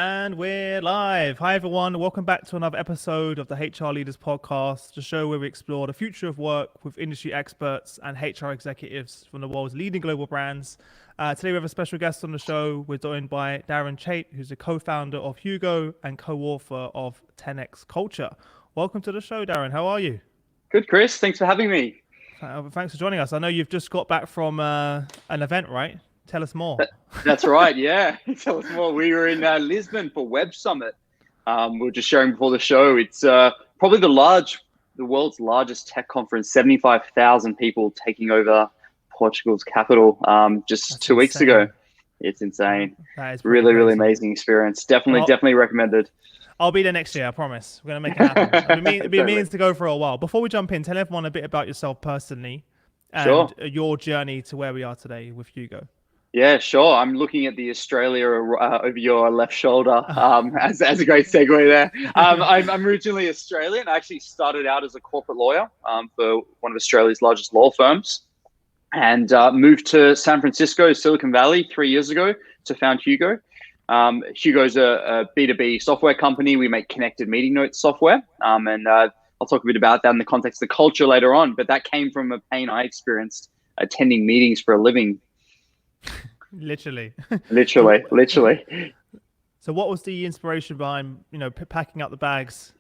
And we're live. Hi, everyone. Welcome back to another episode of the HR Leaders Podcast, the show where we explore the future of work with industry experts and HR executives from the world's leading global brands. Today, we have a special guest on the show. We're joined by Darren Chait, who's the co-founder of Hugo and co-author of 10x Culture. Welcome to the show, Darren. How are you? Good, Chris. Thanks for having me. Thanks for joining us. I know you've just got back from an event, right? Tell us more. That's right. Yeah. Tell us more. We were in Lisbon for Web Summit. We were just sharing before the show. It's probably the world's largest tech conference, 75,000 people taking over Portugal's capital just That's 2 weeks insane. ago. It's insane. That is Really, really crazy. amazing experience. Definitely recommended. I'll be there next year, I promise. We're going to make it happen. I've been Totally. meaning to go for a while. Before we jump in, tell everyone a bit about yourself personally and Sure. your journey to where we are today with Hugo. Yeah, sure. I'm looking at the Australia over your left shoulder as a great segue there. I'm originally Australian. I actually started out as a corporate lawyer for one of Australia's largest law firms and moved to San Francisco, Silicon Valley 3 years ago to found Hugo. Hugo's a B2B software company. We make connected meeting notes software. And I'll talk a bit about that in the context of the culture later on. But that came from a pain I experienced attending meetings for a living. Literally. So what was the inspiration behind, packing up the bags?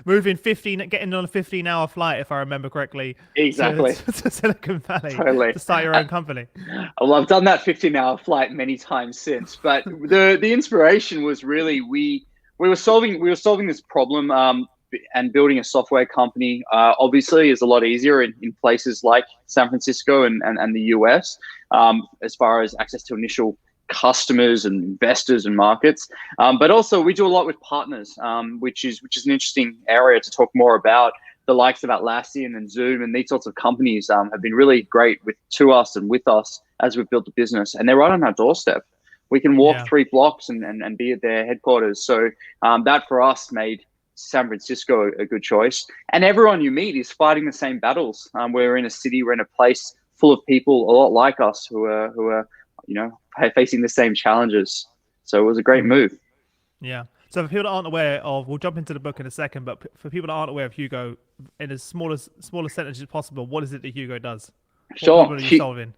Moving 15, getting on a 15-hour flight, if I remember correctly. Exactly. To Silicon Valley. Totally. To start your own company. Well, I've done that 15-hour flight many times since, but the inspiration was really we were solving this problem and building a software company. Obviously, is a lot easier in places like San Francisco and the US as far as access to initial customers and investors and markets, but also we do a lot with partners, which is an interesting area to talk more about. The likes of Atlassian and Zoom and these sorts of companies have been really great to us and with us as we've built the business, and they're right on our doorstep. We can walk 3 blocks and be at their headquarters. So that for us made San Francisco a good choice. And everyone you meet is fighting the same battles. We're in a city, we're in a place full of people a lot like us who are facing the same challenges. So it was a great move. Yeah. So for people that aren't aware of, we'll jump into the book in a second, but for people that aren't aware of Hugo, in as smallest sentence as possible, what is it that Hugo does? Sure. What problem are you solving?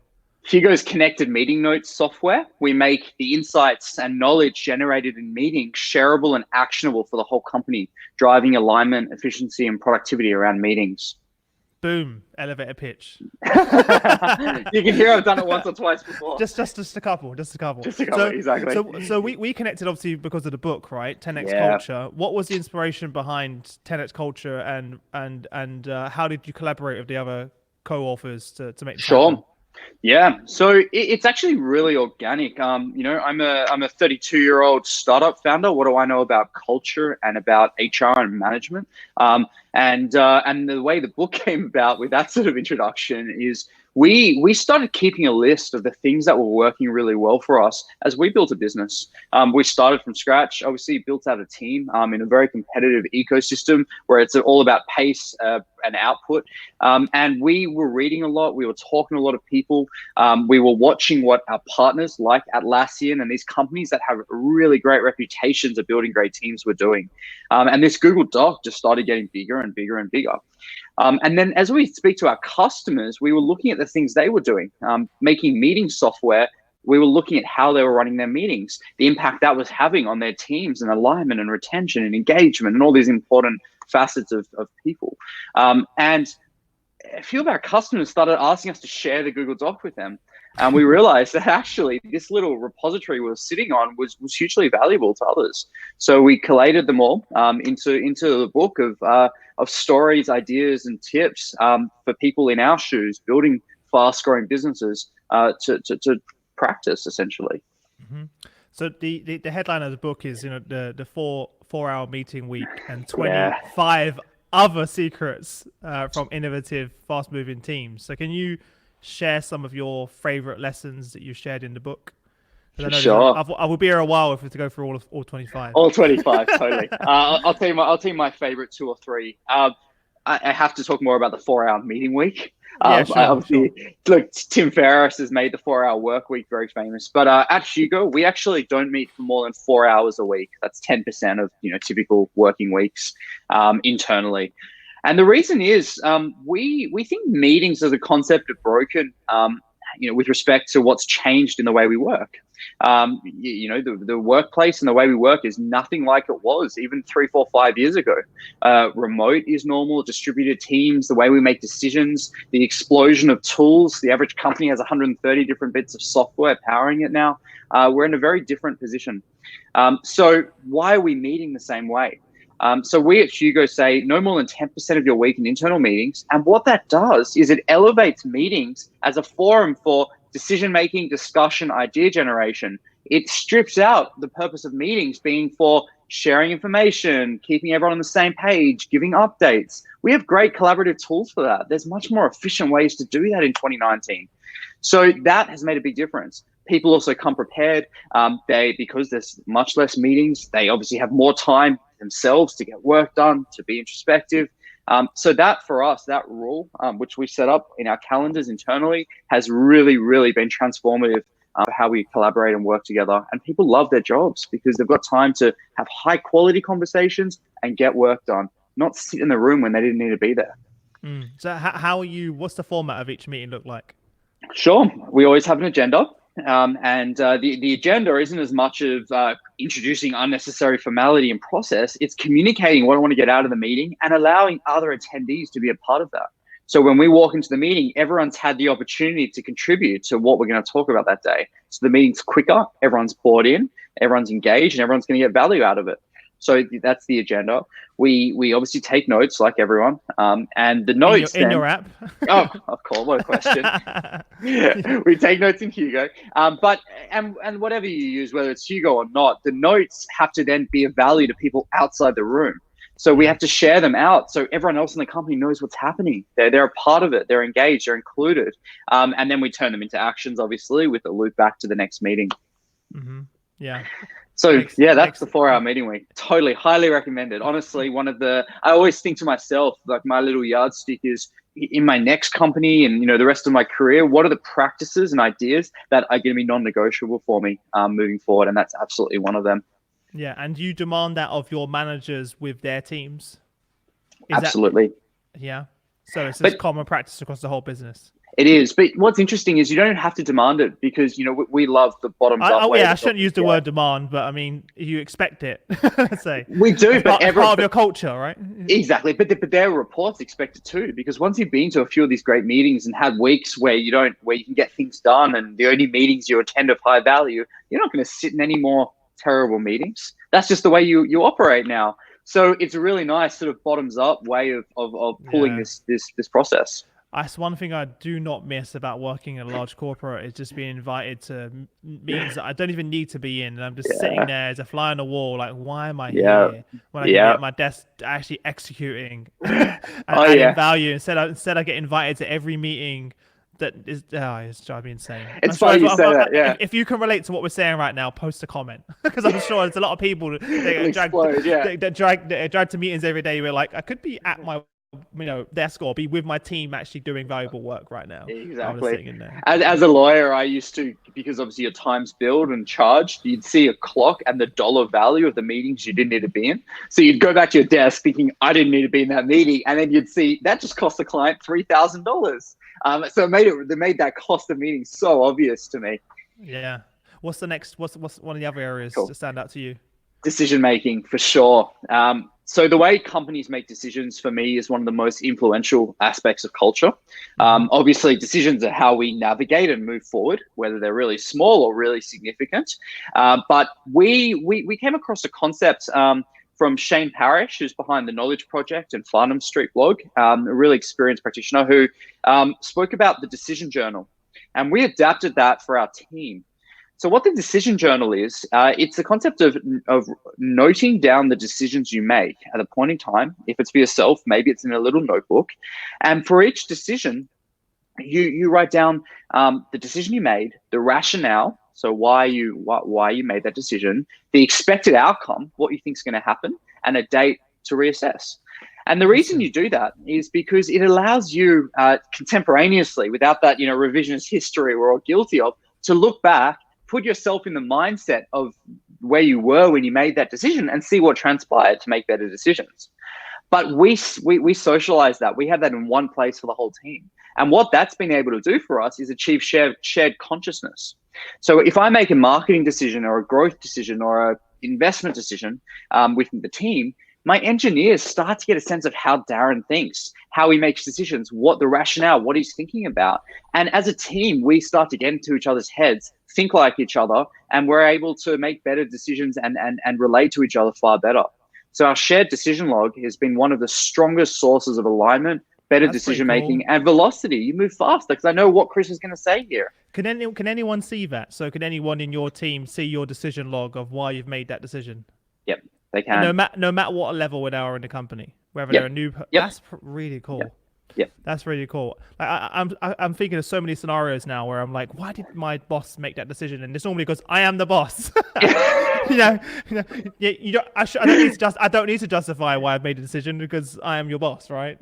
Hugo's connected meeting notes software. We make the insights and knowledge generated in meetings shareable and actionable for the whole company, driving alignment, efficiency, and productivity around meetings. Boom, elevator pitch. You can hear I've done it once or twice before. Just a couple. Exactly. So we connected obviously because of the book, right? 10x Culture. What was the inspiration behind 10x Culture, and how did you collaborate with the other co-authors to make this happen? Yeah, so it's actually really organic. I'm a 32-year-old startup founder. What do I know about culture and about HR and management? And the way the book came about with that sort of introduction is we started keeping a list of the things that were working really well for us as we built a business. We started from scratch, obviously built out a team in a very competitive ecosystem where it's all about pace and output. And we were reading a lot. We were talking to a lot of people. We were watching what our partners like Atlassian and these companies that have really great reputations of building great teams were doing. And this Google Doc just started getting bigger and bigger and bigger. And then as we speak to our customers, we were looking at the things they were doing, making meeting software. We were looking at how they were running their meetings, the impact that was having on their teams and alignment and retention and engagement and all these important facets of people. And a few of our customers started asking us to share the Google Doc with them. And we realized that actually this little repository we were sitting on was hugely valuable to others. So we collated them all into the book of stories, ideas, and tips for people in our shoes, building fast-growing businesses to practice, essentially. Mm-hmm. So the headline of the book is the 4-hour meeting week and 25 other secrets from innovative, fast-moving teams. So can you share some of your favorite lessons that you shared in the book? Sure. I will be here a while if we have to go through all 25. All 25, totally. I'll tell you my favorite 2 or 3. I have to talk more about the 4-hour meeting week. Yeah, sure, sure. Obviously, look, Tim Ferriss has made the 4-hour work week very famous. But at Hugo, we actually don't meet for more than 4 hours a week. That's 10% of typical working weeks internally. And the reason is we think meetings as a concept are broken. With respect to what's changed in the way we work. The workplace and the way we work is nothing like it was even 3, 4, 5 years ago. Remote is normal, distributed teams, the way we make decisions, the explosion of tools. The average company has 130 different bits of software powering it now. We're in a very different position. So why are we meeting the same way? So we at Hugo say no more than 10% of your week in internal meetings. And what that does is it elevates meetings as a forum for decision-making, discussion, idea generation. It strips out the purpose of meetings being for sharing information, keeping everyone on the same page, giving updates. We have great collaborative tools for that. There's much more efficient ways to do that in 2019. So that has made a big difference. People also come prepared. Because there's much less meetings, they obviously have more time themselves to get work done, to be introspective. So that for us, that rule, which we set up in our calendars internally, has really, really been transformative for how we collaborate and work together. And people love their jobs because they've got time to have high quality conversations and get work done, not sit in the room when they didn't need to be there. So what's the format of each meeting look like? Sure. We always have an agenda. And the agenda isn't as much of introducing unnecessary formality and process. It's communicating what I want to get out of the meeting and allowing other attendees to be a part of that. So when we walk into the meeting, everyone's had the opportunity to contribute to what we're going to talk about that day. So the meeting's quicker, everyone's bought in, everyone's engaged, and everyone's going to get value out of it. So that's the agenda. We obviously take notes like everyone, and the notes in your app. Oh, of course! What a question. Yeah, we take notes in Hugo, but whatever you use, whether it's Hugo or not, the notes have to then be of value to people outside the room. So we have to share them out so everyone else in the company knows what's happening. They're a part of it. They're engaged. They're included, and then we turn them into actions, obviously, with a loop back to the next meeting. Mm-hmm. Yeah. So that's the 4-hour meeting week. Totally, highly recommended. Honestly, I always think to myself, like my little yardstick is in my next company and the rest of my career, what are the practices and ideas that are going to be non-negotiable for me moving forward? And that's absolutely one of them. Yeah, and you demand that of your managers with their teams. Absolutely. Yeah. So it's just common practice across the whole business. It is, but what's interesting is you don't have to demand it because we love the bottoms up way. I shouldn't use the word demand, but I mean you expect it. Let's say we do, but part of your culture, right? Exactly, but their reports expect it too, because once you've been to a few of these great meetings and had weeks where you can get things done, and the only meetings you attend of high value, you're not going to sit in any more terrible meetings. That's just the way you operate now. So it's a really nice sort of bottoms up way of pulling this process. That's one thing I do not miss about working in a large corporate is just being invited to meetings that I don't even need to be in. And I'm just sitting there as a fly on the wall. Like, why am I here when I can be at my desk actually executing and adding value? Instead I get invited to every meeting that is, it's driving me insane. It's funny you say that, yeah. If you can relate to what we're saying right now, post a comment. Because I'm sure there's a lot of people that drag to meetings every day. We're like, I could be at my desk or be with my team actually doing valuable work right now. Exactly. As a lawyer, I used to, because obviously your time's billed and charged, you'd see a clock and the dollar value of the meetings you didn't need to be in. So you'd go back to your desk thinking, I didn't need to be in that meeting. And then you'd see that just cost the client $3,000. So they made that cost of meeting so obvious to me. Yeah. What's one of the other areas to stand out to you? Decision making, for sure. So the way companies make decisions for me is one of the most influential aspects of culture. Obviously, decisions are how we navigate and move forward, whether they're really small or really significant. But we came across a concept from Shane Parrish, who's behind the Knowledge Project and Farnham Street blog, a really experienced practitioner who spoke about the decision journal. And we adapted that for our team. So what the decision journal is, it's the concept of noting down the decisions you make at a point in time. If it's for yourself, maybe it's in a little notebook. And for each decision, you write down the decision you made, the rationale, so why you made that decision, the expected outcome, what you think is going to happen, and a date to reassess. And the reason you do that is because it allows you contemporaneously, without that, revisionist history we're all guilty of, to look back, put yourself in the mindset of where you were when you made that decision and see what transpired to make better decisions. But we socialize that. We have that in one place for the whole team. And what that's been able to do for us is achieve shared consciousness. So if I make a marketing decision or a growth decision or an investment decision with the team, my engineers start to get a sense of how Darren thinks, how he makes decisions, what the rationale, what he's thinking about. And as a team, we start to get into each other's heads, think like each other, and we're able to make better decisions and relate to each other far better. So our shared decision log has been one of the strongest sources of alignment, better decision-making, and velocity. You move faster because I know what Chris is going to say here. Can anyone see that? So can anyone in your team see your decision log of why you've made that decision? Yep, they can. No matter what level they are in the company, whether they're a new. That's really cool. Yeah, that's really cool. Like, I'm thinking of so many scenarios now where I'm like, why did my boss make that decision? And it's normally because I am the boss. I don't need to justify why I've made a decision because I am your boss, right?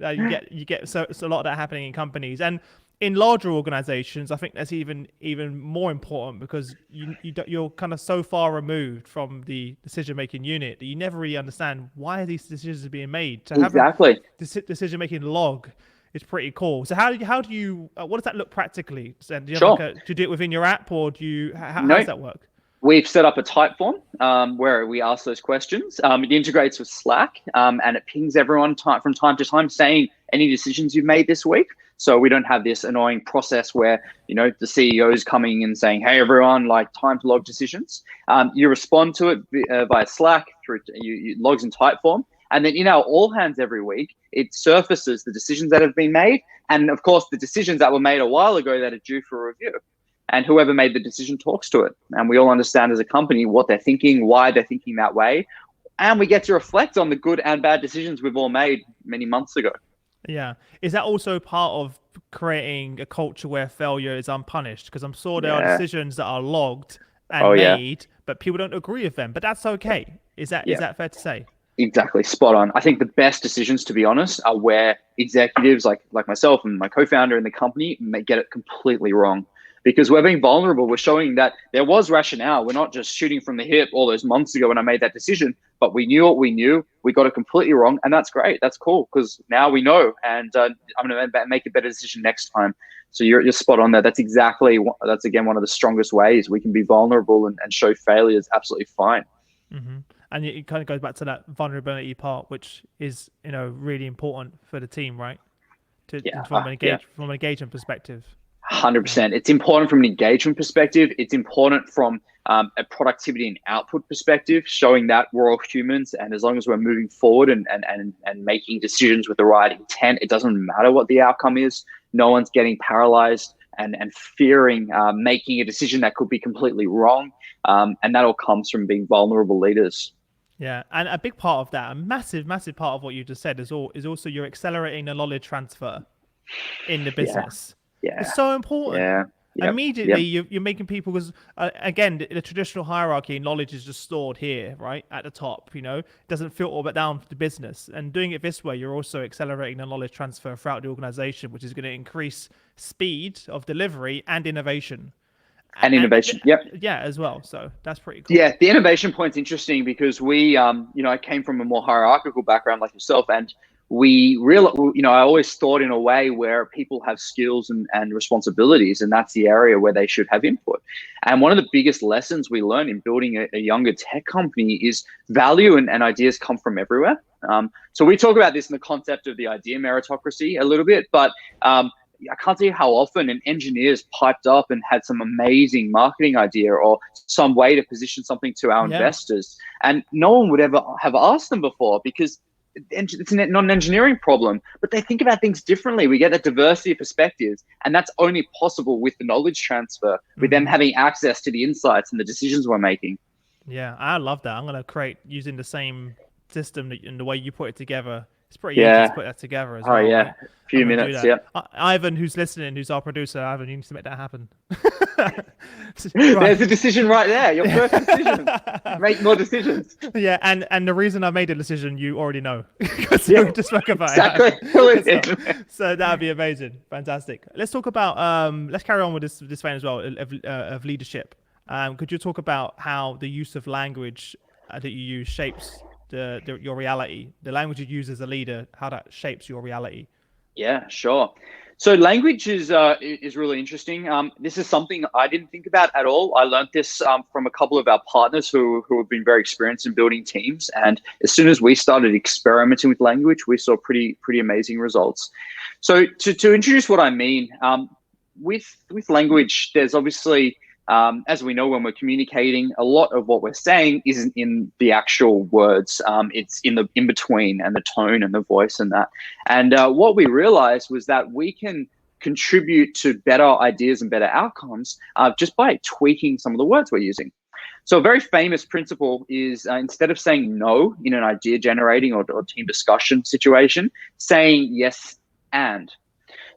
You get so a lot of that happening in companies, and in larger organizations, I think that's even more important because you're kind of so far removed from the decision-making unit that you never really understand why these decisions are being made. To have a decision-making log is pretty cool. So how do you what does that look practically? So do you have do you do it within your app, or how does that work? We've set up a Typeform where we ask those questions. It integrates with Slack and it pings everyone from time to time saying any decisions you've made this week. So we don't have this annoying process where, the CEO is coming and saying, hey, everyone, time to log decisions. You respond to it via Slack through you logs in Typeform. And then in our all hands every week, it surfaces the decisions that have been made. And of course, the decisions that were made a while ago that are due for review. And whoever made the decision talks to it. And we all understand as a company what they're thinking, why they're thinking that way. And we get to reflect on the good and bad decisions we've all made many months ago. Yeah. Is that also part of creating a culture where failure is unpunished? Because I'm sure there are decisions that are logged and made, but people don't agree with them. But that's okay. Is that fair to say? Exactly. Spot on. I think the best decisions, to be honest, are where executives like myself and my co-founder in the company may get it completely wrong. Because we're being vulnerable. We're showing that there was rationale. We're not just shooting from the hip all those months ago when I made that decision, but we knew what we knew. We got it completely wrong. And that's great. That's cool because now we know. And I'm going to make a better decision next time. So you're spot on there. That's again, one of the strongest ways we can be vulnerable and show failure is absolutely fine. Mm-hmm. And it kind of goes back to that vulnerability part, which is, really important for the team, right? From an engagement perspective. 100%. It's important from an engagement perspective. It's important from a productivity and output perspective, showing that we're all humans. And as long as we're moving forward and making decisions with the right intent, it doesn't matter what the outcome is. No one's getting paralyzed and fearing making a decision that could be completely wrong. And that all comes from being vulnerable leaders. Yeah, and a big part of that, a massive part of what you just said is also you're accelerating the knowledge transfer in the business. Yeah. It's so important. Yeah. Yep. Immediately, you're making people, because again, the traditional hierarchy, knowledge is just stored here, right at the top. It doesn't filter but down to the business. And doing it this way, you're also accelerating the knowledge transfer throughout the organization, which is going to increase speed of delivery and innovation. And innovation, yep. Yeah, as well. So that's pretty cool. Yeah, the innovation point's interesting because we, I came from a more hierarchical background like yourself, and I always thought in a way where people have skills and responsibilities, and that's the area where they should have input. And one of the biggest lessons we learn in building a younger tech company is value and ideas come from everywhere. So we talk about this in the concept of the idea meritocracy a little bit, but I can't tell you how often an engineer's piped up and had some amazing marketing idea or some way to position something to our investors. And no one would ever have asked them before because it's not an engineering problem, but they think about things differently. We get that diversity of perspectives, and that's only possible with the knowledge transfer, with them having access to the insights and the decisions we're making. Yeah, I love that. I'm going to create using the same system in the way you put it together It's pretty easy Yeah. to put that together as Oh well, yeah. right? A I'm few gonna do minutes. that. Yeah. Ivan, who's listening, who's our producer, Ivan, you need to make that happen. There's Right. a decision right there. Your first decision. Make more decisions. Yeah, and the reason I made a decision you already know because Yeah. we just spoke about Exactly. it. Good stuff. So that'd be amazing, fantastic. Let's talk about let's carry on with this vein as well of leadership. Could you talk about how the use of language that you use shapes your reality, the language you use as a leader, how that shapes your reality? Yeah, sure. So language is really interesting. This is something I didn't think about at all. I learned this from a couple of our partners who have been very experienced in building teams. And as soon as we started experimenting with language, we saw pretty amazing results. So to introduce what I mean, with language, there's obviously as we know, when we're communicating, a lot of what we're saying isn't in the actual words. It's in the in between and the tone and the voice and that. And what we realized was that we can contribute to better ideas and better outcomes just by tweaking some of the words we're using. So a very famous principle is instead of saying no in an idea generating or team discussion situation, saying yes and.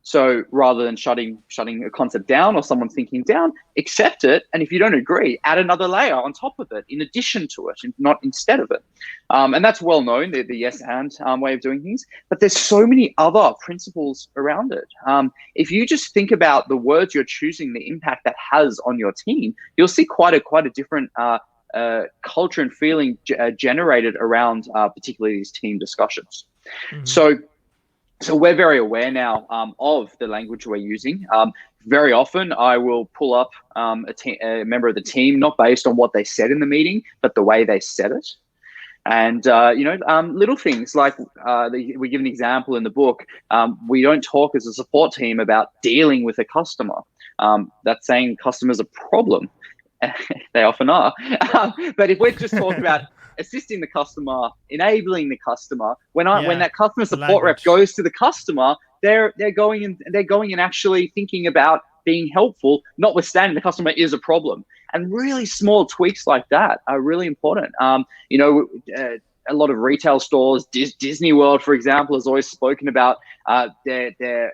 So rather than shutting a concept down or someone thinking down, accept it. And if you don't agree, add another layer on top of it, in addition to it, and not instead of it. And that's well known, the yes and way of doing things. But there's so many other principles around it. If you just think about the words you're choosing, the impact that has on your team, you'll see quite a different culture and feeling generated around particularly these team discussions. Mm-hmm. So we're very aware now of the language we're using. Very often, I will pull up a member of the team, not based on what they said in the meeting, but the way they said it. And little things like we give an example in the book. We don't talk as a support team about dealing with a customer. That's saying customers a problem. They often are. But if we're just talking about assisting the customer, enabling the customer, when that customer support rep goes to the customer, they're going and actually thinking about being helpful, notwithstanding the customer is a problem. And really small tweaks like that are really important. A lot of retail stores, Disney World, for example, has always spoken about their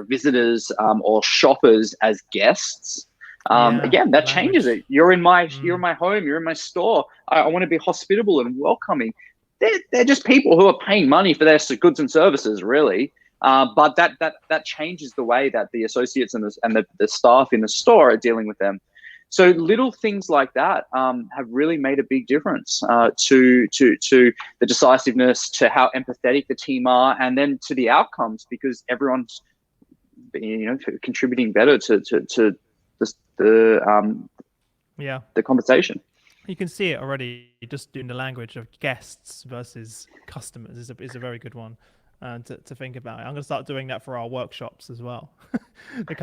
visitors or shoppers as guests. Again, that changes it. You're in my home, you're in my store. I want to be hospitable and welcoming. They're just people who are paying money for their goods and services, really. But that changes the way that the associates and the staff in the store are dealing with them. So little things like that have really made a big difference to the decisiveness, to how empathetic the team are, and then to the outcomes, because everyone's contributing better to the conversation. You can see it already just doing the language of guests versus customers is a very good one to think about. I'm going to start doing that for our workshops as well. People that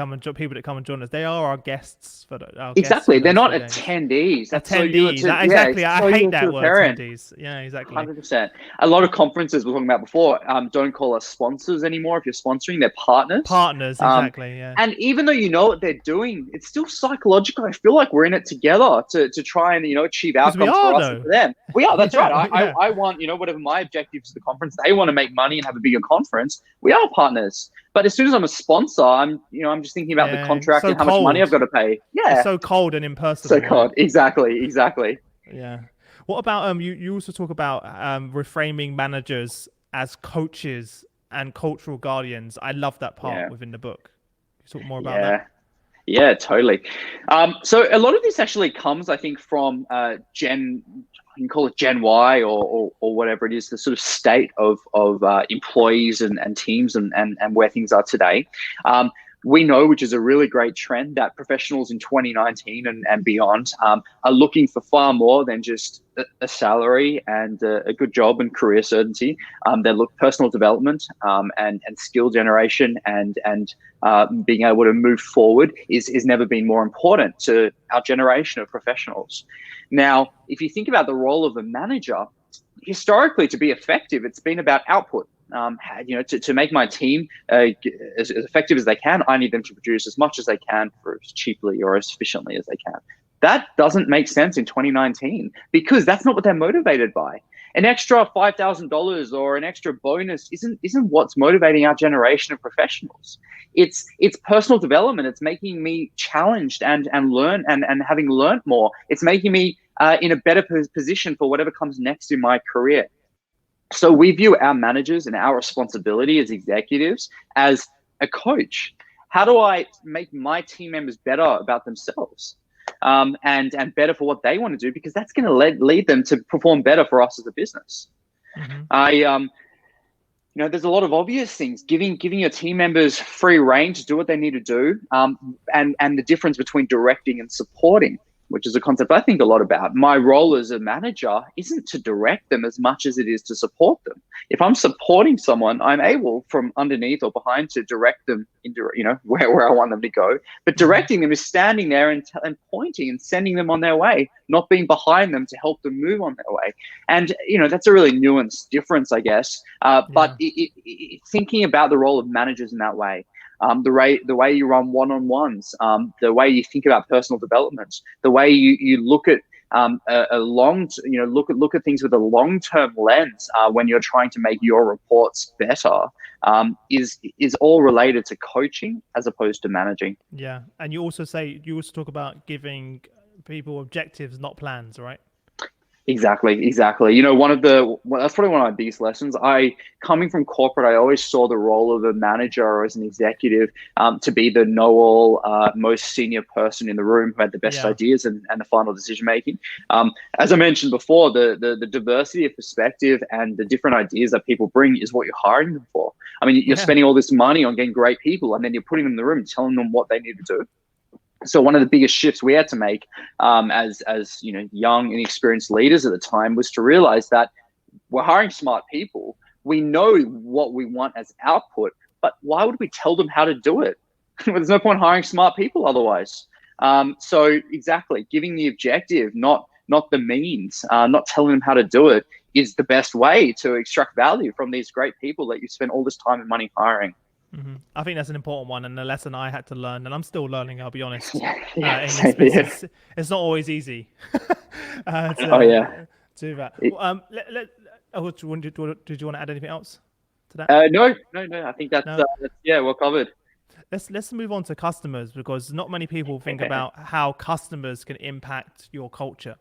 come and join us, they are our guests for our exactly. Guests they're not attendees. That's attendees. Exactly. I hate that word. Attendees. Yeah, exactly. 100%. A lot of conferences we were talking about before don't call us sponsors anymore. If you're sponsoring, they're partners. Partners, exactly. Yeah. And even though you know what they're doing, it's still psychological. I feel like we're in it together to try and achieve outcomes for us and for them. We are. That's right. I want whatever my objectives of the conference. They want to make money and have a bigger conference. We are partners. But as soon as I'm a sponsor, I'm just thinking about the contract and how much money I've got to pay. Yeah. It's so cold and impersonal. So cold. Exactly. Yeah. What about you also talk about reframing managers as coaches and cultural guardians. I love that part within the book. Can you talk more about that? Yeah, totally. So a lot of this actually comes, I think, from you can call it Gen Y or whatever it is, the sort of state of employees and teams and where things are today. We know, which is a really great trend, that professionals in 2019 and beyond are looking for far more than just a salary and a good job and career certainty. They look personal development and skill generation and being able to move forward is never been more important to our generation of professionals. Now, if you think about the role of a manager, historically, to be effective, it's been about output. To make my team as effective as they can, I need them to produce as much as they can for as cheaply or as efficiently as they can. That doesn't make sense in 2019 because that's not what they're motivated by. an extra $5,000 or an extra bonus isn't what's motivating our generation of professionals. It's personal development. It's making me challenged and learn and having learned more. It's making me in a better position for whatever comes next in my career. So we view our managers and our responsibility as executives as a coach. How do I make my team members better about themselves? And better for what they want to do, because that's going to lead them to perform better for us as a business. Mm-hmm. There's a lot of obvious things. Giving your team members free rein to do what they need to do, and the difference between directing and supporting, which is a concept I think a lot about. My role as a manager isn't to direct them as much as it is to support them. If I'm supporting someone, I'm able from underneath or behind to direct them into, where I want them to go. But directing them is standing there and pointing and sending them on their way, not being behind them to help them move on their way. And, that's a really nuanced difference, I guess. But thinking about the role of managers in that way, the way you run one-on-ones, the way you think about personal development, the way you look at look at things with a long-term lens when you're trying to make your reports better, is all related to coaching as opposed to managing. Yeah, and you also talk about giving people objectives, not plans, right? Exactly. That's probably one of my biggest lessons. Coming from corporate, I always saw the role of a manager or as an executive to be the know-all, most senior person in the room who had the best ideas and the final decision making. As I mentioned before, the diversity of perspective and the different ideas that people bring is what you're hiring them for. I mean, you're spending all this money on getting great people, and then you're putting them in the room and telling them what they need to do. So one of the biggest shifts we had to make as young and experienced leaders at the time was to realize that we're hiring smart people. We know what we want as output, but why would we tell them how to do it? There's no point hiring smart people otherwise. So exactly, giving the objective, not the means, not telling them how to do it, is the best way to extract value from these great people that you spend all this time and money hiring. Mm-hmm. I think that's an important one, and a lesson I had to learn, and I'm still learning, I'll be honest. It's not always easy. Do that. Did you want to add anything else to that? No. I think that's well covered. Let's move on to customers, because not many people think about how customers can impact your culture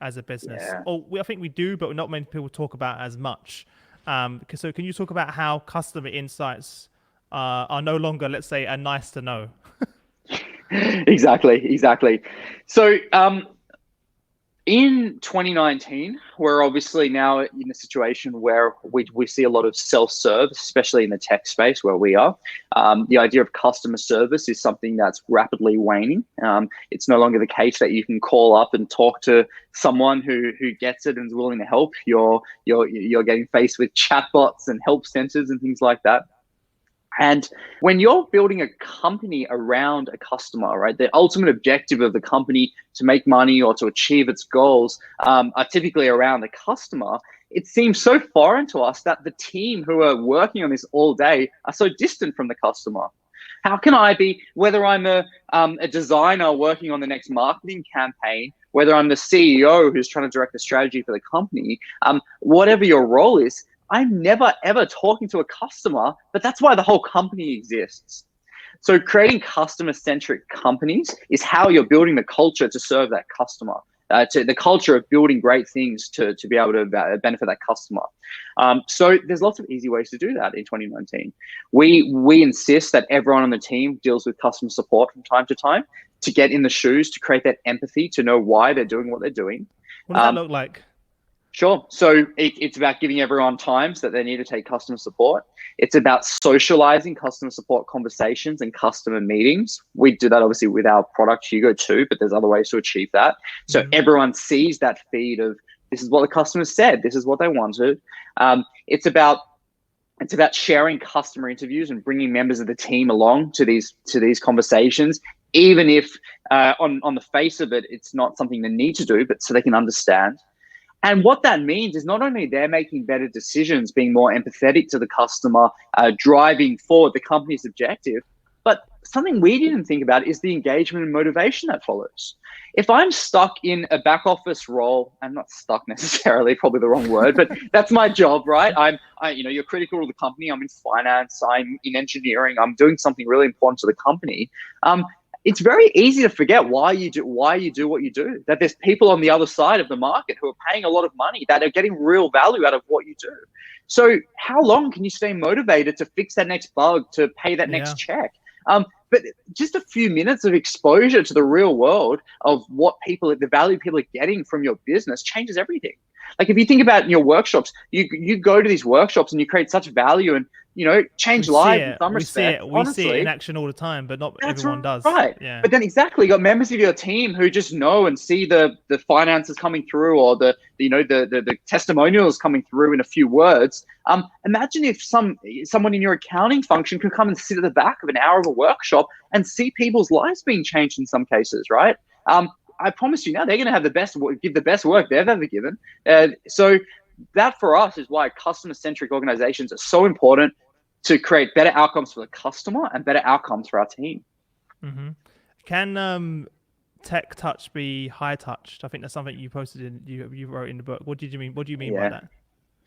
as a business. I think we do, but not many people talk about it as much. So can you talk about how customer insights are no longer, let's say, a nice to know? Exactly. So in 2019, we're obviously now in a situation where we see a lot of self-serve, especially in the tech space where we are. The idea of customer service is something that's rapidly waning. It's no longer the case that you can call up and talk to someone who gets it and is willing to help. You're getting faced with chatbots and help centers and things like that. And when you're building a company around a customer, right, the ultimate objective of the company to make money or to achieve its goals are typically around the customer. It seems so foreign to us that the team who are working on this all day are so distant from the customer. How can I be, whether I'm a designer working on the next marketing campaign, whether I'm the CEO who's trying to direct the strategy for the company, whatever your role is, I'm never, ever talking to a customer, but that's why the whole company exists. So creating customer-centric companies is how you're building the culture to serve that customer, to the culture of building great things to be able to benefit that customer. So there's lots of easy ways to do that in 2019. We insist that everyone on the team deals with customer support from time to time to get in the shoes, to create that empathy, to know why they're doing what they're doing. What does that look like? Sure. So it's about giving everyone times that they need to take customer support. It's about socializing customer support conversations and customer meetings. We do that obviously with our product Hugo too, but there's other ways to achieve that. So everyone sees that feed of, this is what the customer said, this is what they wanted. It's about sharing customer interviews and bringing members of the team along to these conversations, even if on the face of it, it's not something they need to do, but so they can understand. And what that means is not only they're making better decisions, being more empathetic to the customer, driving forward the company's objective, but something we didn't think about is the engagement and motivation that follows. If I'm stuck in a back office role, I'm not stuck necessarily, probably the wrong word, but that's my job, right? You're critical to the company. I'm in finance. I'm in engineering. I'm doing something really important to the company. It's very easy to forget why you do what you do. That there's people on the other side of the market who are paying a lot of money, that are getting real value out of what you do. So how long can you stay motivated to fix that next bug, to pay that next check? But just a few minutes of exposure to the real world of the value people are getting from your business changes everything. Like if you think about in your workshops, you go to these workshops and you create such value and, change lives in some respect. We see it in action all the time, but not everyone does. Right. Yeah. But then exactly, you got members of your team who just know and see the finances coming through, or the testimonials coming through in a few words. Imagine if someone in your accounting function could come and sit at the back of an hour of a workshop and see people's lives being changed in some cases, right? I promise you now, they're going to have give the best work they've ever given. So that for us is why customer-centric organizations are so important, to create better outcomes for the customer and better outcomes for our team. Mm-hmm. Can tech touch be high touched? I think that's something you posted you wrote in the book. What do you mean by that?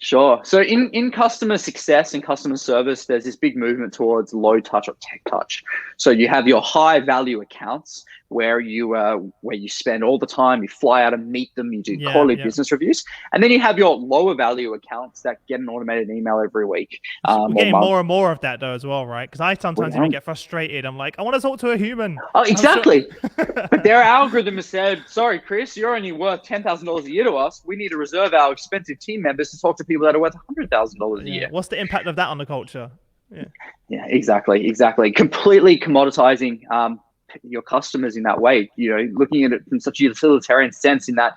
Sure. So in customer success and customer service, there's this big movement towards low touch or tech touch. So you have your high value accounts where you spend all the time, you fly out and meet them, you do quarterly business reviews, and then you have your lower value accounts that get an automated email every week. We're getting more and more of that though as well, right? Because I sometimes even get frustrated. I'm like, I want to talk to a human. Oh, exactly. But their algorithm has said, sorry, Chris, you're only worth $10,000 a year to us. We need to reserve our expensive team members to talk to people that are worth $100,000 a year. What's the impact of that on the culture? Yeah, exactly. Completely commoditizing your customers in that way, looking at it from such a utilitarian sense in that,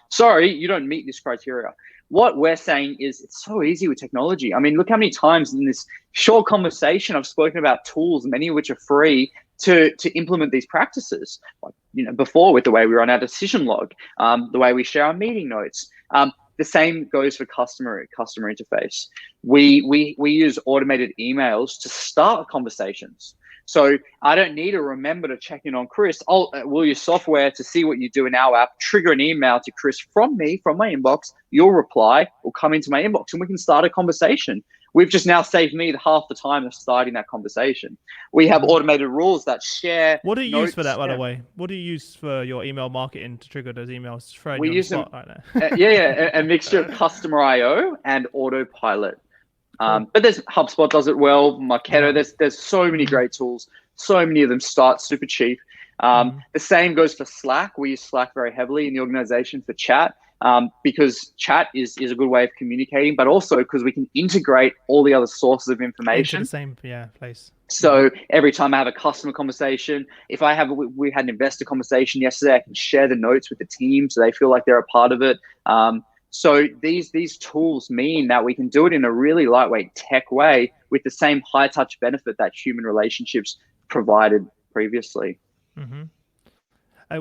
sorry, you don't meet this criteria. What we're saying is it's so easy with technology. I mean, look how many times in this short conversation I've spoken about tools, many of which are free, to implement these practices. Like, before with the way we run our decision log, the way we share our meeting notes. The same goes for customer interface. We use automated emails to start conversations. So I don't need to remember to check in on Chris. We'll use software to see what you do in our app, trigger an email to Chris from my inbox. Your reply will come into my inbox and we can start a conversation. We've just now saved me half the time of starting that conversation. We have automated rules that share. What do you use for that, by the way? What do you use for your email marketing to trigger those emails? We use a mixture of Customer IO and Autopilot. But there's HubSpot does it well, Marketo. There's so many great tools. So many of them start super cheap. The same goes for Slack. We use Slack very heavily in the organization for chat, because chat is a good way of communicating, but also because we can integrate all the other sources of information. In the same place. So every time I have a customer conversation, if we had an investor conversation yesterday, I can share the notes with the team so they feel like they're a part of it. So these tools mean that we can do it in a really lightweight tech way with the same high touch benefit that human relationships provided previously. Mm-hmm.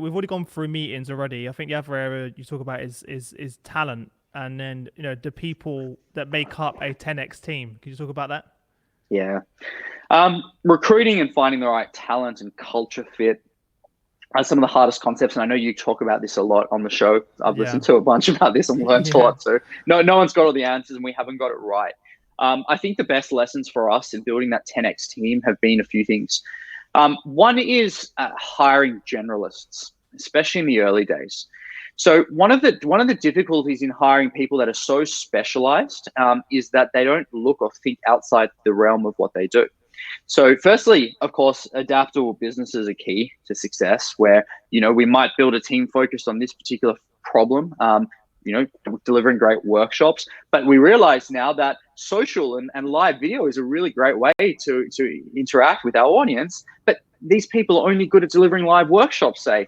We've already gone through meetings already. I think the other area you talk about is talent, and then the people that make up a 10x team. Can you talk about that? Yeah, recruiting and finding the right talent and culture fit are some of the hardest concepts, and I know you talk about this a lot on the show. I've listened to a bunch about this and learned a lot. So no one's got all the answers, and we haven't got it right. I think the best lessons for us in building that 10x team have been a few things. One is hiring generalists, especially in the early days. So one of the difficulties in hiring people that are so specialized is that they don't look or think outside the realm of what they do. So firstly, of course, adaptable businesses are key to success, where, we might build a team focused on this particular problem, delivering great workshops. But we realize now that social and live video is a really great way to interact with our audience. But these people are only good at delivering live workshops, say.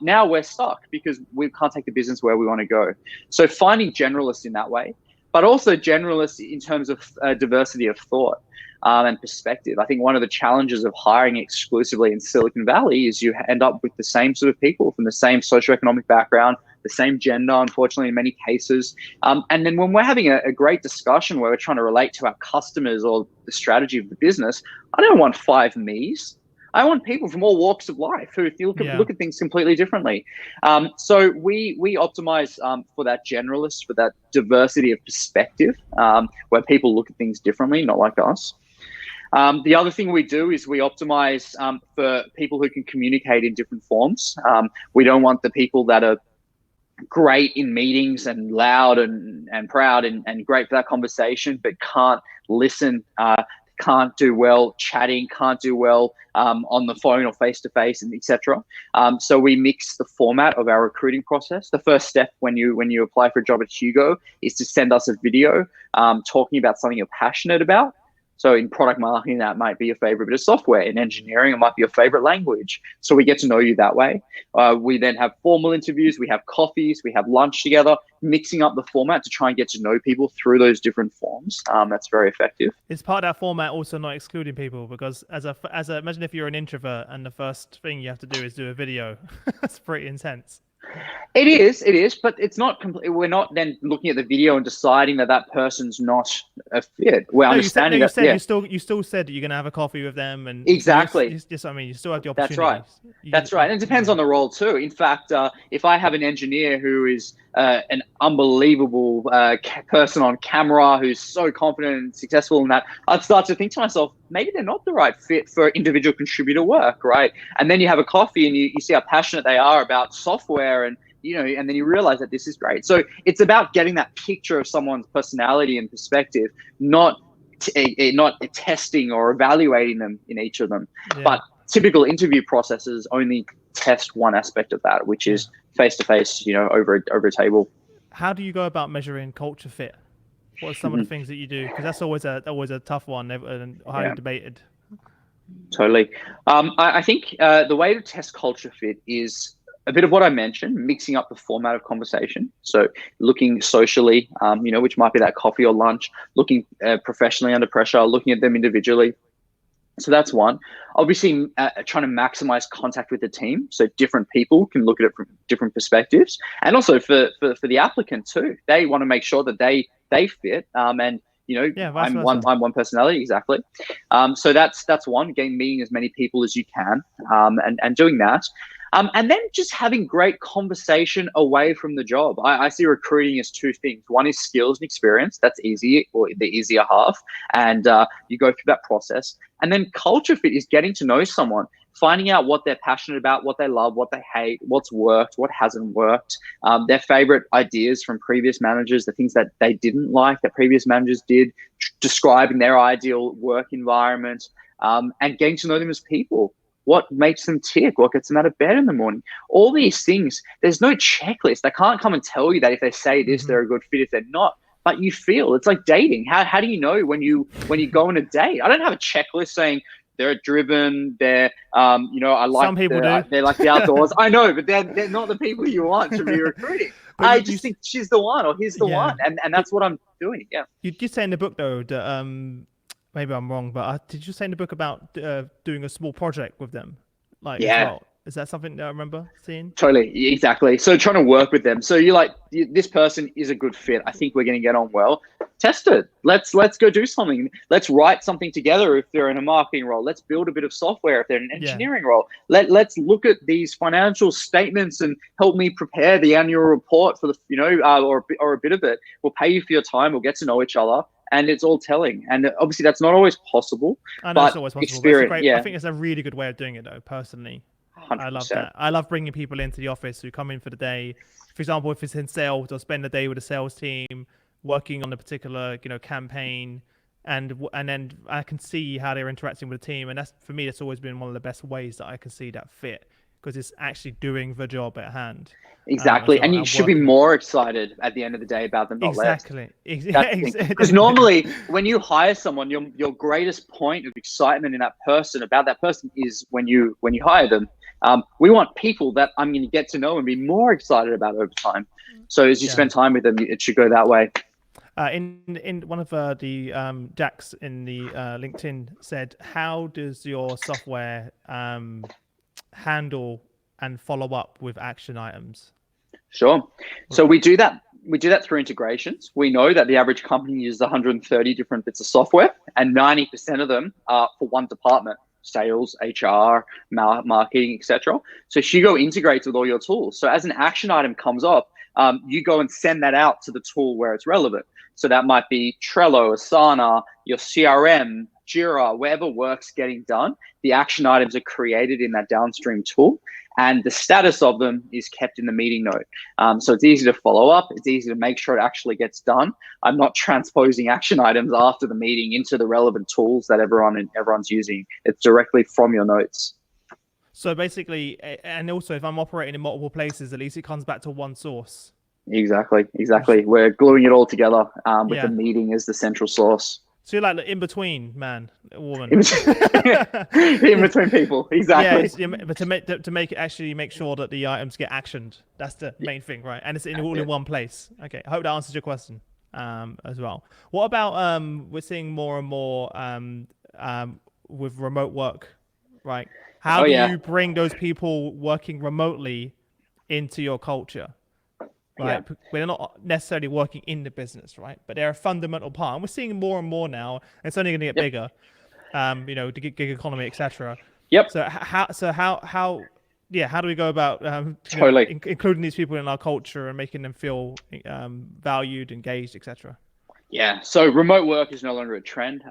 Now we're stuck because we can't take the business where we want to go. So finding generalists in that way, but also generalists in terms of diversity of thought and perspective. I think one of the challenges of hiring exclusively in Silicon Valley is you end up with the same sort of people from the same socioeconomic background, the same gender, unfortunately, in many cases. And then when we're having a great discussion where we're trying to relate to our customers or the strategy of the business, I don't want 5 me's. I want people from all walks of life who look at things completely differently. So we optimize for that generalist, for that diversity of perspective, where people look at things differently, not like us. The other thing we do is we optimize for people who can communicate in different forms. We don't want the people that are great in meetings and loud and proud and great for that conversation, but can't listen, can't do well chatting, can't do well on the phone or face to face, and etc. So we mix the format of our recruiting process. The first step when you apply for a job at Hugo is to send us a video talking about something you're passionate about. So in product marketing, that might be your favorite bit of software. In engineering, it might be your favorite language. So we get to know you that way. We then have formal interviews, we have coffees, we have lunch together, mixing up the format to try and get to know people through those different forms. That's very effective. Is part of that format also not excluding people? Because as a imagine if you're an introvert and the first thing you have to do is do a video. That's pretty intense. It is, but it's not complete. We're not then looking at the video and deciding that person's not a fit. We're understanding that. You still said that you're going to have a coffee with them, and exactly. You still have the opportunity. That's right. And it depends on the role too. In fact, if I have an engineer who is an unbelievable person on camera, who's so confident and successful in that, I'd start to think to myself, maybe they're not the right fit for individual contributor work, right? And then you have a coffee and you see how passionate they are about software, and and then you realize that this is great. So it's about getting that picture of someone's personality and perspective, not testing or evaluating them in each of them. Yeah. But typical interview processes only test one aspect of that, which is face-to-face, over a table. How do you go about measuring culture fit? What are some of the things that you do? Because that's always a tough one and highly debated. Totally. I think the way to test culture fit is a bit of what I mentioned, mixing up the format of conversation. So looking socially, which might be that coffee or lunch, looking professionally under pressure, looking at them individually. So that's one. Obviously, trying to maximize contact with the team, so different people can look at it from different perspectives, and also for the applicant too. They want to make sure that they fit, and I'm one personality, exactly. So that's one. Again, meeting as many people as you can, and doing that. And then just having great conversation away from the job. I see recruiting as two things. One is skills and experience. That's easy, or the easier half. And you go through that process. And then culture fit is getting to know someone, finding out what they're passionate about, what they love, what they hate, what's worked, what hasn't worked, their favorite ideas from previous managers, the things that they didn't like that previous managers did, describing their ideal work environment, and getting to know them as people. What makes them tick? What gets them out of bed in the morning? All these things, there's no checklist. They can't come and tell you that if they say this, they're a good fit, if they're not. But you feel it's like dating. How do you know when you go on a date? I don't have a checklist saying they're driven, they're I like some people do. They like the outdoors. I know, but they're not the people you want to be recruiting. I just think she's the one or he's the one, and that's what I'm doing. Yeah. You did say in the book though that maybe I'm wrong, but did you say in the book about doing a small project with them? As well? Is that something that I remember seeing? Totally, exactly. So trying to work with them. So you're like, this person is a good fit. I think we're going to get on well. Test it. Let's go do something. Let's write something together if they're in a marketing role. Let's build a bit of software if they're in an engineering role. Let's look at these financial statements and help me prepare the annual report for the or a bit of it. We'll pay you for your time. We'll get to know each other. And it's all telling. And obviously that's not always possible. I know it's always possible. I think it's a really good way of doing it though, personally. 100%. I love that. I love bringing people into the office who come in for the day. For example, if it's in sales, they'll spend the day with a sales team working on a particular, campaign. And then I can see how they're interacting with the team. And that's, for me, that's always been one of the best ways that I can see that fit, because it's actually doing the job at hand. Exactly. And you should be more excited at the end of the day about them, not less. Exactly. Because normally when you hire someone, your greatest point of excitement in about that person is when you hire them. We want people that I'm going to get to know and be more excited about over time. So as you spend time with them, it should go that way. In one of the Jacks in the LinkedIn said, how does your software handle and follow up with action items? Sure. So we do that through integrations. We know that the average company uses 130 different bits of software, and 90% of them are for one department. sales, HR, marketing, etc. So Hugo integrates with all your tools. So as an action item comes up, you go and send that out to the tool where it's relevant. So that might be Trello, Asana, your CRM, Jira, wherever work's getting done. The action items are created in that downstream tool, and the status of them is kept in the meeting note. So it's easy to follow up. It's easy to make sure it actually gets done. I'm not transposing action items after the meeting into the relevant tools that everyone's using. It's directly from your notes. So basically, and also if I'm operating in multiple places, at least it comes back to one source. Exactly. We're gluing it all together with the meeting as the central source. So you're like the in-between man, woman. In between people, exactly. Yeah, but to make it actually make sure that the items get actioned, that's the main thing, right? And it's all in one place. Okay, I hope that answers your question as well. What about we're seeing more and more with remote work, right? How do you bring those people working remotely into your culture? Right, we're not necessarily working in the business, right? But they're a fundamental part, and we're seeing more and more now. And it's only going to get bigger, the gig economy, etc. Yep. So how do we go about including these people in our culture and making them feel valued, engaged, etc.? Yeah, so remote work is no longer a trend.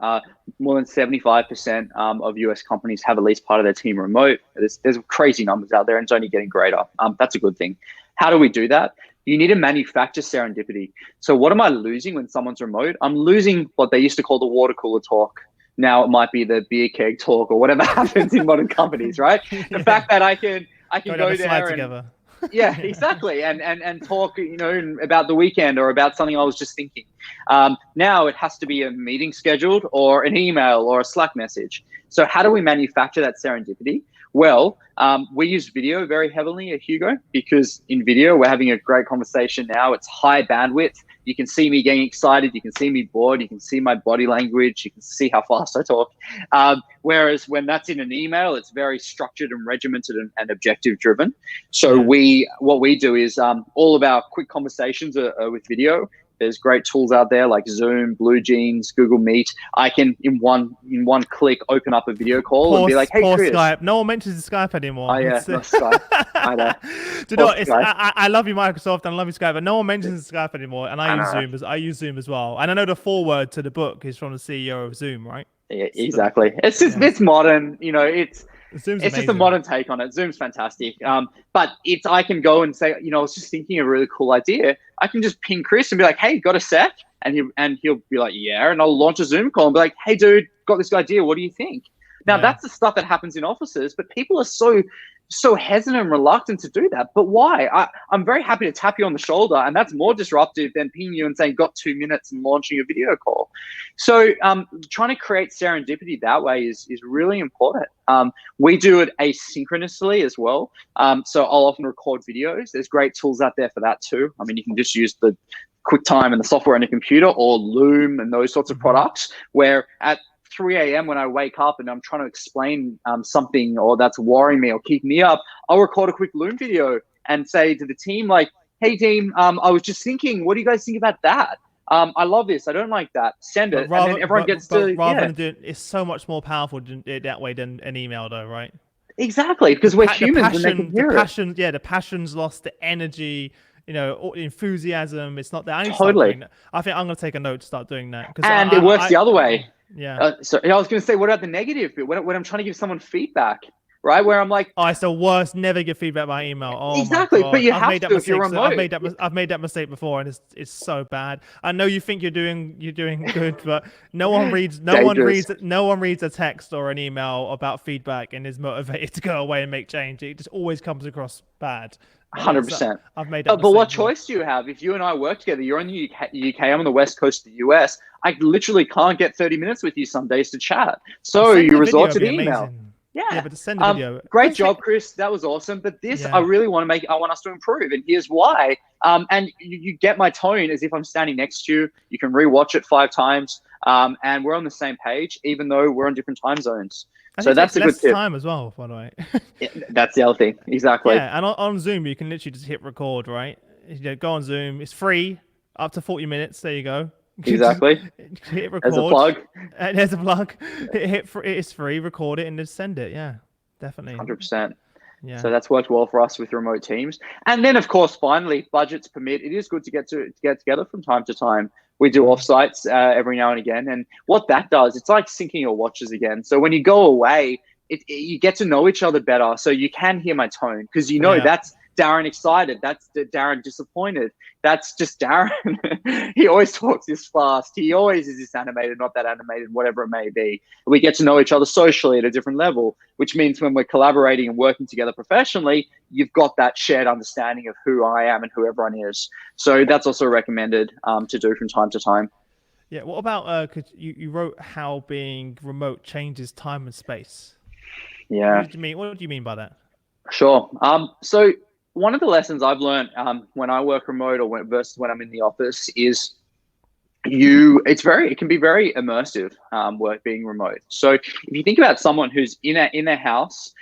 More than 75% of US companies have at least part of their team remote. There's crazy numbers out there, and it's only getting greater. That's a good thing. How do we do that? You need to manufacture serendipity. So what am I losing when someone's remote? I'm losing what they used to call the water cooler talk. Now it might be the beer keg talk or whatever happens in modern companies, right? The fact that I can go there together. Yeah, exactly. And talk, about the weekend or about something I was just thinking. Now it has to be a meeting scheduled or an email or a Slack message. So how do we manufacture that serendipity? Well, we use video very heavily at Hugo because in video, we're having a great conversation now. It's high bandwidth. You can see me getting excited. You can see me bored. You can see my body language. You can see how fast I talk. Whereas when that's in an email, it's very structured and regimented and objective driven. So what we do is all of our quick conversations are with video. There's great tools out there like Zoom, BlueJeans, Google Meet. I can in one click open up a video call and be like, "Hey, Chris." Skype. No one mentions Skype anymore. Oh yeah, not Skype. I know. Do you know what? I love you, Microsoft, and I love you, Skype, but no one mentions Skype anymore. And I use Zoom as well. And I know the foreword to the book is from the CEO of Zoom, right? Yeah, exactly. It's just it's modern. Zoom's it's just a modern take on it. Zoom's fantastic. But I can go and say, I was just thinking of a really cool idea. I can just ping Chris and be like, "Hey, got a sec?" And he'll be like, "Yeah." And I'll launch a Zoom call and be like, "Hey, dude, got this idea. What do you think?" Now that's the stuff that happens in offices, but people are so hesitant and reluctant to do that. But why? I'm very happy to tap you on the shoulder, and that's more disruptive than pinging you and saying, "Got 2 minutes," and launching a video call. So trying to create serendipity that way is really important. We do it asynchronously as well. So I'll often record videos. There's great tools out there for that too. I mean, you can just use the QuickTime and the software on your computer, or Loom and those sorts of products, where at 3 a.m. when I wake up and I'm trying to explain something or that's worrying me or keeping me up, I'll record a quick Loom video and say to the team, like, "Hey team, I was just thinking, what do you guys think about that? I love this. I don't like that. Send it." And then everyone gets to... Rather than doing it's so much more powerful that way than an email though, right? Exactly, because we're humans and they can hear it. Yeah, the passion's lost, the energy, enthusiasm. It's not there. Totally. I think I'm going to take a note to start doing that. And it works the other way. Yeah. So I was going to say, what about the negative bit? When I'm trying to give someone feedback, right? Where I'm like, "Oh, it's the worst. Never give feedback by email." Oh, exactly. My God. But you have to if you're remote. I've made that mistake before, and it's so bad. I know you think you're doing good, but no one reads a text or an email about feedback and is motivated to go away and make change. It just always comes across bad. 100%. I've made that. But what choice do you have? If you and I work together, you're in the UK, I'm on the west coast of the US. I literally can't get 30 minutes with you some days to chat. So you resort to the email. Amazing. Yeah, but to send a video. Great job, Chris. That was awesome. But this, I really want to I want us to improve. And here's why. And you get my tone as if I'm standing next to you. You can rewatch it 5 times. And we're on the same page, even though we're on different time zones. So that's a good tip. Time as well, by the way. Yeah, that's the other thing. Exactly. Yeah, and on Zoom, you can literally just hit record, right? Go on Zoom. It's free, up to 40 minutes. There you go. Exactly. Hit record. As a plug. There's a plug. It's free. Record it and just send it. Yeah, definitely. 100%. Yeah. So that's worked well for us with remote teams. And then, of course, finally, budgets permit. It is good to get together from time to time. We do offsites every now and again. And what that does, it's like syncing your watches again. So when you go away, you get to know each other better. So you can hear my tone because you know that's Darren excited. That's Darren disappointed. That's just Darren. He always talks this fast. He always is this animated, not that animated, whatever it may be. We get to know each other socially at a different level, which means when we're collaborating and working together professionally, you've got that shared understanding of who I am and who everyone is. So that's also recommended to do from time to time. Yeah. What about, cause you wrote how being remote changes time and space. Yeah. What do you mean by that? Sure. So one of the lessons I've learned when I work remote versus when I'm in the office is it can be very immersive work being remote. So if you think about someone who's in a house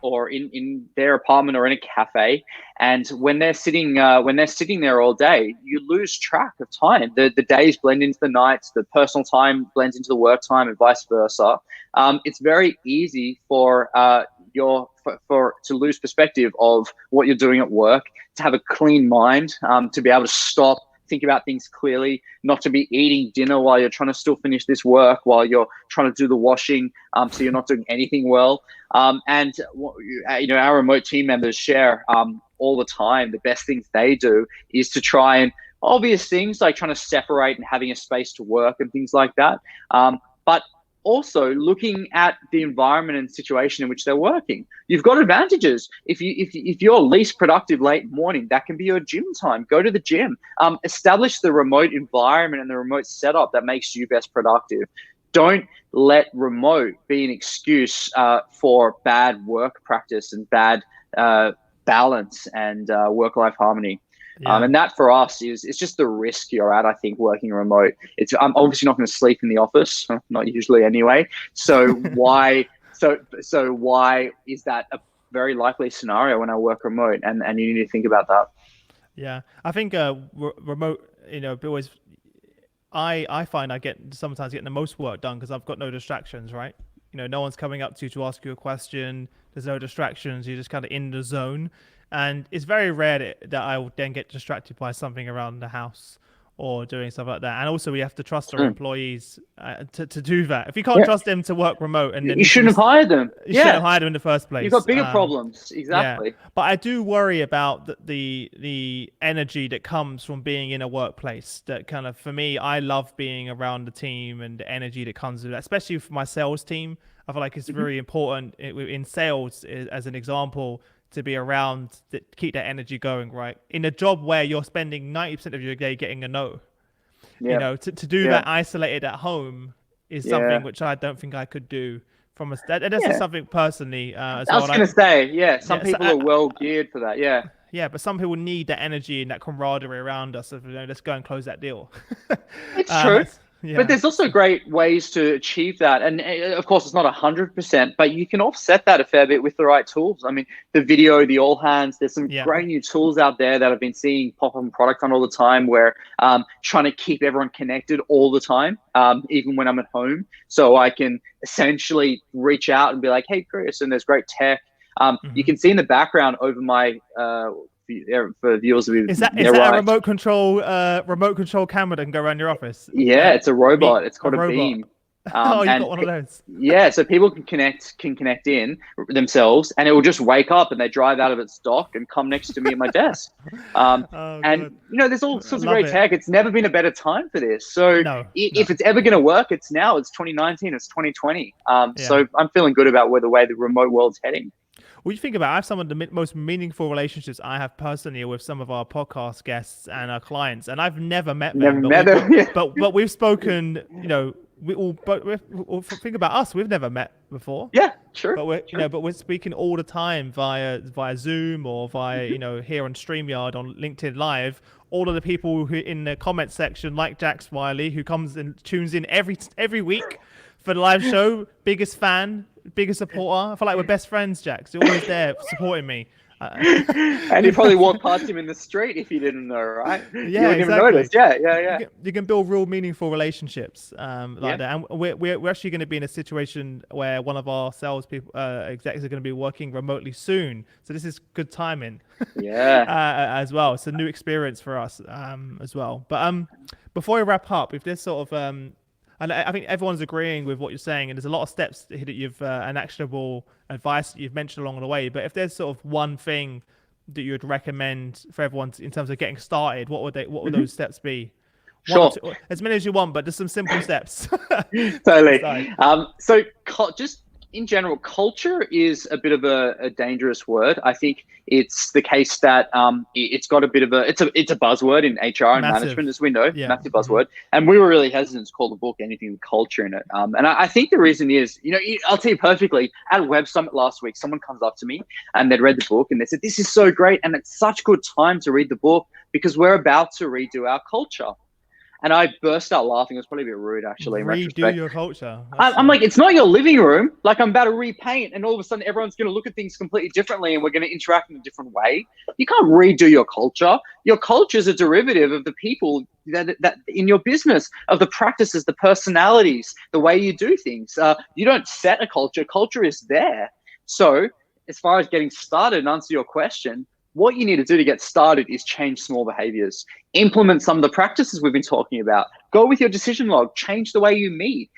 or in their apartment or in a cafe, and when they're sitting there all day, you lose track of time. The days blend into the nights, the personal time blends into the work time, and vice versa. It's very easy for to lose perspective of what you're doing at work, to have a clean mind, to be able to stop, think about things clearly, not to be eating dinner while you're trying to still finish this work, while you're trying to do the washing, so you're not doing anything well. And our remote team members share all the time the best things they do is to try and obvious things like trying to separate and having a space to work and things like that. But also looking at the environment and situation in which they're working. You've got advantages. If you're least productive late morning, that can be your gym time. Go to the gym. Establish the remote environment and the remote setup that makes you best productive. Don't let remote be an excuse for bad work practice and bad balance and work-life harmony. Yeah. And that for us it's just the risk you're at, I think, working remote. I'm obviously not going to sleep in the office, not usually anyway. So why is that a very likely scenario when I work remote? And you need to think about that. Yeah, I think remote, always, I find I sometimes get the most work done because I've got no distractions, right? No one's coming up to you to ask you a question. There's no distractions. You're just kind of in the zone. And it's very rare that I will then get distracted by something around the house or doing stuff like that. And also we have to trust our employees to do that. If you can't trust them to work remote, and then you shouldn't have hired them. You shouldn't have hired them in the first place. You've got bigger problems. Exactly. Yeah. But I do worry about the energy that comes from being in a workplace. That kind of, for me, I love being around the team and the energy that comes with that, especially for my sales team. I feel like it's very important in sales, as an example, to be around, to keep that energy going, right? In a job where you're spending 90% of your day getting a no, to do that isolated at home is something which I don't think I could do from that's just something personally. As I was going to say, some people are well geared for that. Yeah. Yeah, but some people need that energy and that camaraderie around us. Of, let's go and close that deal. It's true. Yeah. But there's also great ways to achieve that. And of course, it's not 100%, but you can offset that a fair bit with the right tools. I mean, the video, the all hands, there's some great new tools out there that I've been seeing pop up in Product Hunt all the time, where trying to keep everyone connected all the time, even when I'm at home. So I can essentially reach out and be like, hey, Chris, and there's great tech. You can see in the background over my for viewers, is that a remote control camera that can go around your office? Yeah, it's a robot. It's called a Beam. You've got one of those. Yeah, so people can connect in themselves, and it will just wake up and they drive out of its dock and come next to me at my desk. And there's all sorts of great tech. It's never been a better time for this. So if it's ever going to work, it's now. It's 2019. It's 2020. So I'm feeling good about the way the remote world's heading. What do you think about? I have some of the most meaningful relationships I have personally with some of our podcast guests and our clients, and I've never met them. But we've spoken. Think about us. We've never met before. Yeah, sure. But we're speaking all the time via Zoom or via here on StreamYard, on LinkedIn Live. All of the people who in the comment section, like Jax Wiley, who comes and tunes in every week for the live show, biggest fan, biggest supporter. I feel like we're best friends, Jax. You're always there supporting me. And you probably walk past him in the street if you didn't know, right? Yeah, You wouldn't exactly. even notice. Yeah. You can build real meaningful relationships Yeah. that. And we're actually going to be in a situation where one of our sales people, execs, are going to be working remotely soon. So this is good timing. Yeah. As well. It's a new experience for us as well. But before we wrap up, if there's sort of and I think everyone's agreeing with what you're saying, and there's a lot of steps that you've and actionable advice that you've mentioned along the way. But if there's sort of one thing that you would recommend for everyone in terms of getting started, what would those steps be? Sure. As many as you want, but just some simple steps. Totally. So Just in general, culture is a bit of a dangerous word. I think it's the case that it's got a bit of it's a buzzword in HR and management, as we know, massive buzzword. And we were really hesitant to call the book anything with culture in it. And I think the reason is, I'll tell you perfectly. At Web Summit last week, someone comes up to me and they'd read the book and they said, "This is so great, and it's such good time to read the book because we're about to redo our culture." And I burst out laughing. It was probably a bit rude, actually. Redo your culture. I'm like, it's not your living room. Like, I'm about to repaint, and all of a sudden, everyone's going to look at things completely differently, and we're going to interact in a different way. You can't redo your culture. Your culture is a derivative of the people that in your business, of the practices, the personalities, the way you do things. You don't set a culture. Culture is there. So, as far as getting started, and answer your question, what you need to do to get started is change small behaviors. Implement some of the practices we've been talking about. Go with your decision log. Change the way you meet.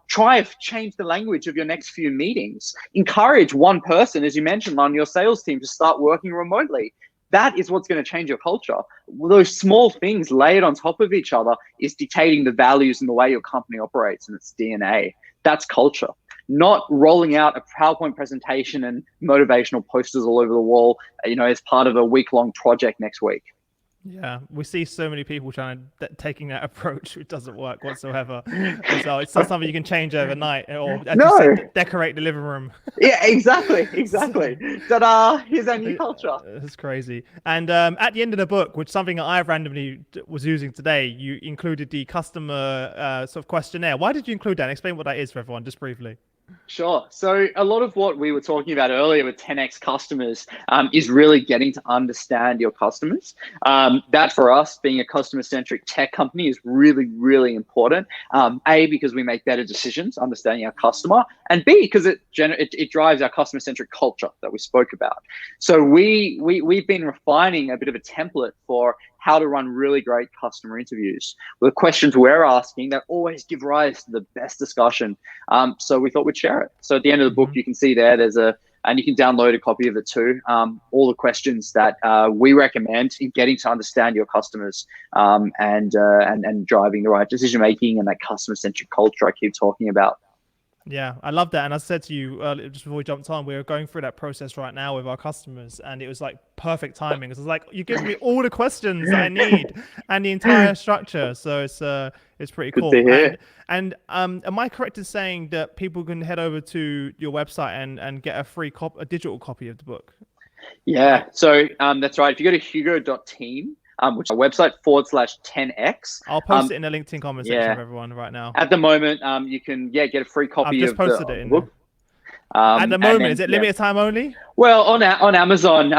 Try to change the language of your next few meetings. Encourage one person, as you mentioned, on your sales team to start working remotely. That is what's going to change your culture. Those small things layered on top of each other is dictating the values and the way your company operates and its DNA. That's culture. Not rolling out a PowerPoint presentation and motivational posters all over the wall, as part of a week-long project next week. Yeah, we see so many people taking that approach. It doesn't work whatsoever. So it's not something you can change overnight, or as you said, decorate the living room. Yeah, exactly. Ta-da! Here's our new culture. It's crazy. And at the end of the book, which something that I randomly was using today, you included the customer sort of questionnaire. Why did you include that? And explain what that is for everyone, just briefly. Sure. So a lot of what we were talking about earlier with 10x customers is really getting to understand your customers. That for us, being a customer-centric tech company, is really, really important. A, because we make better decisions understanding our customer, and B, because it drives our customer-centric culture that we spoke about. So we've been refining a bit of a template for how to run really great customer interviews. The questions we're asking that always give rise to the best discussion. So we thought we'd share it. So at the end of the book, you can see there, and you can download a copy of it too. All the questions that we recommend in getting to understand your customers and driving the right decision making and that customer centric culture I keep talking about. Yeah, I love that. And I said to you earlier, just before we jumped on, we were going through that process right now with our customers, and it was like perfect timing. It was like, you give me all the questions that I need and the entire structure. So it's pretty cool. Good to hear. And am I correct in saying that people can head over to your website and get a digital copy of the book? Yeah, so that's right. If you go to hugo.team, which is our website /10x. I'll post it in the LinkedIn comment section for everyone right now. At the moment, you can get a free copy of the book. At the moment, is it limited time only? Well, on Amazon,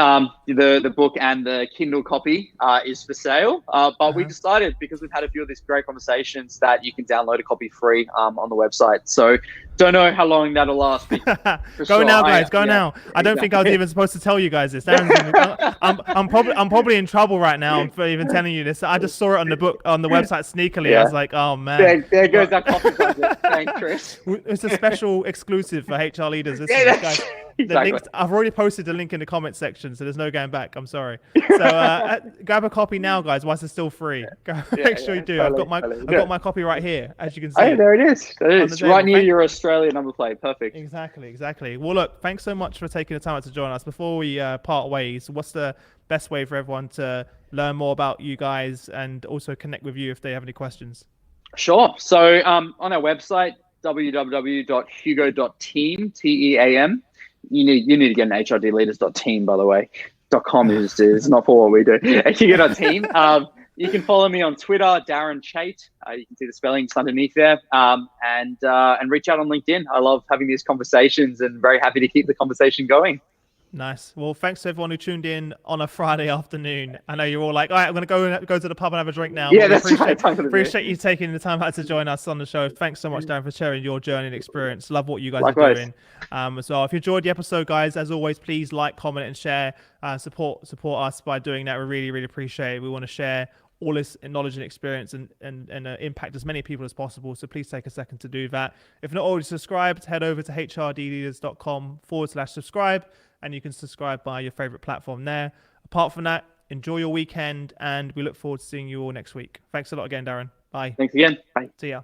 the book and the Kindle copy is for sale. But we decided, because we've had a few of these great conversations, that you can download a copy free on the website. So don't know how long that'll last. Go now, guys. Go now. I don't think I was even supposed to tell you guys this. I'm probably in trouble right now for even telling you this. I just saw it on the website sneakily. I was like, oh man. There goes that copy budget. Thanks, Chris. It's a special exclusive for HR leaders. Guys. Exactly. I've already posted the link in the comment section, so there's no going back. I'm sorry. So grab a copy now, guys, whilst it's still free. Make sure you do. Totally, I've got my copy right here, as you can see. Oh, there it is. It's right near your Australia number plate. Perfect. Exactly. Well, look, thanks so much for taking the time out to join us. Before we part ways, what's the best way for everyone to learn more about you guys and also connect with you if they have any questions? Sure. So on our website, www.hugo.team, TEAM. You need to get an HRDleaders.team, by the way. .com is not for what we do. Hugo.team. You can follow me on Twitter, Darren Chait. You can see the spellings underneath there. And reach out on LinkedIn. I love having these conversations and very happy to keep the conversation going. Nice. Well, thanks to everyone who tuned in on a Friday afternoon. I know you're all like, all right, I'm going to go to the pub and have a drink now. Yeah, But that's right. appreciate you taking the time out to join us on the show. Thanks so much, Darren, for sharing your journey and experience. Love what you guys Likewise. are doing as well. If you enjoyed the episode, guys, as always, please like, comment, and share. Support us by doing that. We really, really appreciate it. We want to share all this knowledge and experience and impact as many people as possible. So please take a second to do that. If not already subscribed, head over to hrdleaders.com/subscribe, and you can subscribe by your favorite platform there. Apart from that, enjoy your weekend, and we look forward to seeing you all next week. Thanks a lot again, Darren. Bye. Thanks again. Bye. See ya.